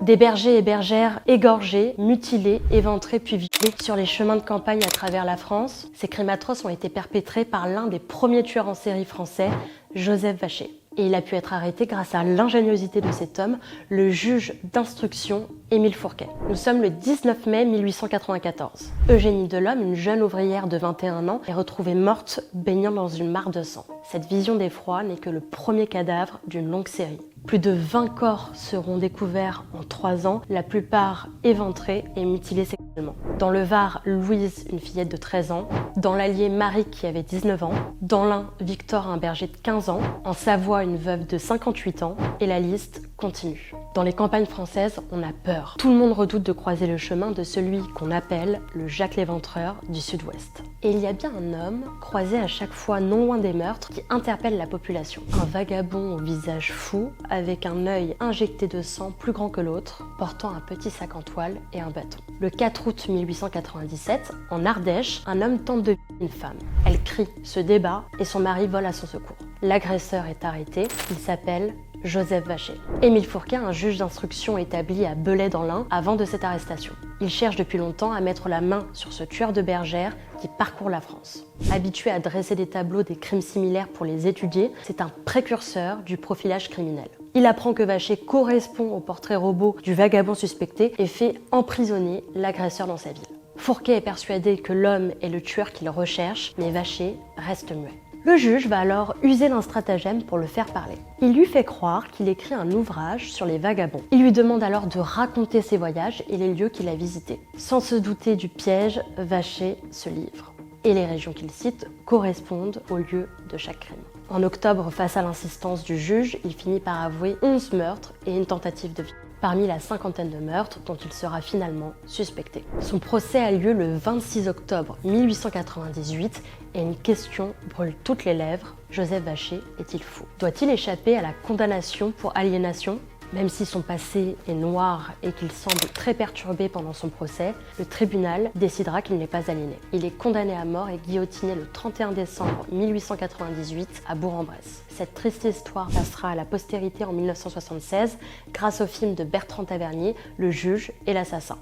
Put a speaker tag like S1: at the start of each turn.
S1: Des bergers et bergères égorgés, mutilés, éventrés puis violés sur les chemins de campagne à travers la France, ces crimes atroces ont été perpétrés par l'un des premiers tueurs en série français, Joseph Vacher. Et il a pu être arrêté grâce à l'ingéniosité de cet homme, le juge d'instruction Émile Fourquet. Nous sommes le 19 mai 1894. Eugénie Delhomme, une jeune ouvrière de 21 ans, est retrouvée morte, baignant dans une mare de sang. Cette vision d'effroi n'est que le premier cadavre d'une longue série. Plus de 20 corps seront découverts en 3 ans, la plupart éventrés et mutilés sexuellement. Dans le Var, Louise, une fillette de 13 ans. Dans l'Allier, Marie, qui avait 19 ans. Dans l'Ain, Victor, un berger de 15 ans. En Savoie, une veuve de 58 ans. Et la liste continue. Dans les campagnes françaises, on a peur. Tout le monde redoute de croiser le chemin de celui qu'on appelle le Jacques l'Éventreur du Sud-Ouest. Et il y a bien un homme, croisé à chaque fois non loin des meurtres, qui interpelle la population. Un vagabond au visage fou, avec un œil injecté de sang plus grand que l'autre, portant un petit sac en toile et un bâton. Le 4 août 1897, en Ardèche, un homme tente de violer une femme. Elle crie, se débat et son mari vole à son secours. L'agresseur est arrêté, il s'appelle Joseph Vacher. Émile Fourquet, un juge d'instruction établi à Belay dans l'Ain, avant de cette arrestation. Il cherche depuis longtemps à mettre la main sur ce tueur de bergères qui parcourt la France. Habitué à dresser des tableaux des crimes similaires pour les étudier, c'est un précurseur du profilage criminel. Il apprend que Vacher correspond au portrait robot du vagabond suspecté et fait emprisonner l'agresseur dans sa ville. Fourquet est persuadé que l'homme est le tueur qu'il recherche, mais Vacher reste muet. Le juge va alors user d'un stratagème pour le faire parler. Il lui fait croire qu'il écrit un ouvrage sur les vagabonds. Il lui demande alors de raconter ses voyages et les lieux qu'il a visités. Sans se douter du piège, Vacher se livre. Et les régions qu'il cite correspondent aux lieux de chaque crime. En octobre, face à l'insistance du juge, il finit par avouer 11 meurtres et une tentative de viol, parmi la cinquantaine de meurtres dont il sera finalement suspecté. Son procès a lieu le 26 octobre 1898 et une question brûle toutes les lèvres. Joseph Vacher est-il fou? Doit-il échapper à la condamnation pour aliénation? Même si son passé est noir et qu'il semble très perturbé pendant son procès, le tribunal décidera qu'il n'est pas aliéné. Il est condamné à mort et guillotiné le 31 décembre 1898 à Bourg-en-Bresse. Cette triste histoire passera à la postérité en 1976 grâce au film de Bertrand Tavernier, Le juge et l'assassin.